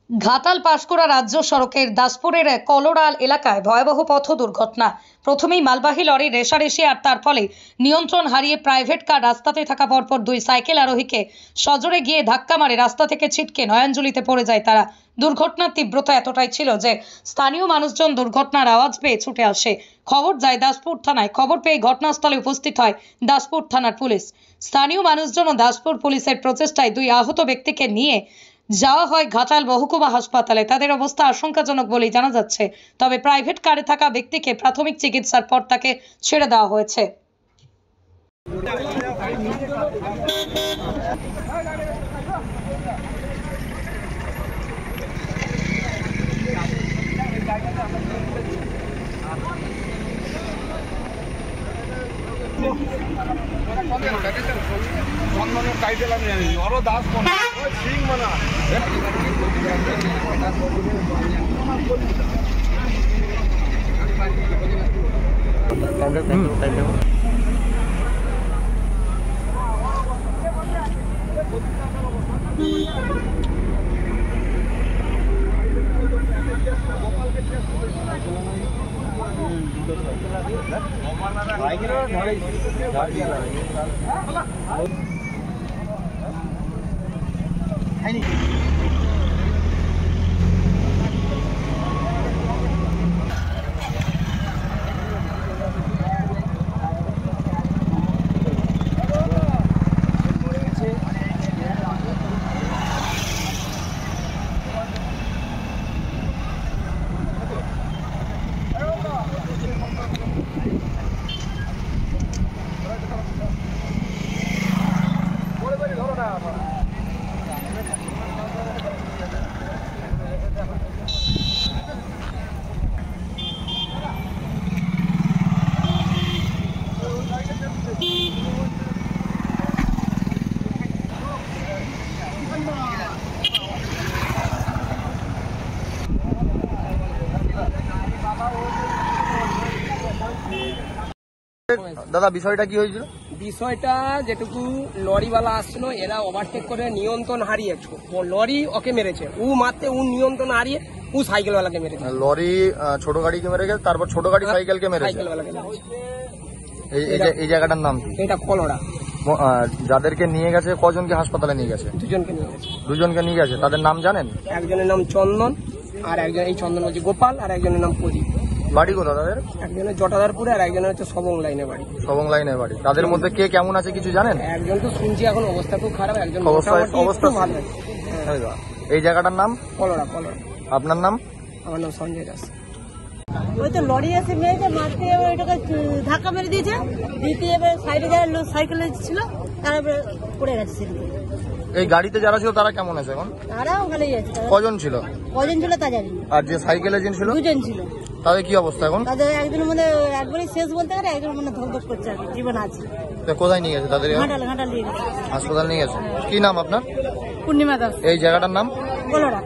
ঘাটাল পাঁশকুড়া রাজ্য সড়কের দাসপুরের কলোরাল এলাকায় ভয়াবহ পথ দুর্ঘটনা। প্রথমেই মালবাহী লরি রেষারেষি আর তার ফলে নিয়ন্ত্রণ হারিয়ে প্রাইভেট কার রাস্তাতে থাকা পরপর দুই সাইকেল আরোহীকে সজোরে গিয়ে ধাক্কা মারে রাস্তা থেকে ছিটকে নয়নজলিতে পড়ে যায় তারা। দুর্ঘটনার তীব্রতা এতটাই ছিল যে স্থানীয় মানুষজন দুর্ঘটনার আওয়াজ পেয়ে ছুটে আসে। খবর যায় দাসপুর থানায়। খবর পেয়ে ঘটনাস্থলে উপস্থিত হয় দাসপুর থানার পুলিশ। স্থানীয় মানুষজন ও দাসপুর পুলিশের প্রচেষ্টায় দুই আহত ব্যক্তিকে নিয়ে যাওয়া হয় ঘাটাল মহকুমা হাসপাতালে। তাদের অবস্থা আশঙ্কাজনক বলেই জানা যাচ্ছে। তবে প্রাইভেট কারে থাকা ব্যক্তিকে প্রাথমিক চিকিৎসার পর তাকে ছেড়ে দেওয়া হয়েছে। দাদা বিষয়টা কি হয়েছিল? বিষয়টা যেটুকু লরিওয়ালা আসছিল, এরা ওভারটেক করে নিয়ন্ত্রণ হারিয়ে লরি ওকে মেরেছে। ও মারতে ও নিয়ন্ত্রণ হারিয়ে ও সাইকেলওয়ালাকে মেরেছে। লরি ছোট গাড়িকে মেরে গেছে, তারপর ছোট গাড়ি সাইকেলকে মেরেছে। সাইকেলওয়ালাকে মেরেছে। এই জায়গাটার নাম কি? এটা কলোরা। যাদেরকে নিয়ে গেছে কজনকে হাসপাতালে নিয়ে গেছে? দুজনকে নিয়ে গেছে। দুজনকে নিয়ে গেছে, তাদের নাম জানেন? একজনের নাম চন্দন, আর একজন এই চন্দন বলছে গোপাল, আর একজনের নাম প্রদীপ। বাড়ি কোথা তাদের? একজনের জটাধারপুরে আর একজনের হচ্ছে সবং লাইনে বাড়ি। সবং লাইনে বাড়ি। তাদের মধ্যে কে কেমন আছে কিছু জানেন? একজন তো শুনছি এখন অবস্থা খুব খারাপ, একজন অবস্থা ভালো আছে। এই জায়গাটার নাম কলোরা। কলোরা। আপনার নাম? আমার নাম সঞ্জয় দাস। ওই তো লরি এসে মেরেছে, মারতে ওইটাকে ধাক্কা মেরে দিয়েছে, দিতে এবার সাইডে যারা লোক সাইকেলে ছিল তারা পড়ে গেছে সেদিকে। এই গাড়িতে যারা ছিল তারা কেমন আছে এখন? তারাও ভালোই আছে। কজন ছিল? কজন ছিল তা জানি। আর যে সাইকেলে যে ছিল? দুজন ছিল। তাদের কি অবস্থা এখন? তাদের একজনের মধ্যে একবারই শেষ বলতে পারে, একজনের মধ্যে ধক করছে আর কি, জীবন আছে। কোথায় নিয়ে গেছে তাদের? ঘাটাল নিয়ে গেছে। হাসপাতাল নিয়ে গেছে। কি নাম আপনার? পূর্ণিমা দাস। এই জায়গাটার নাম? কলোরা।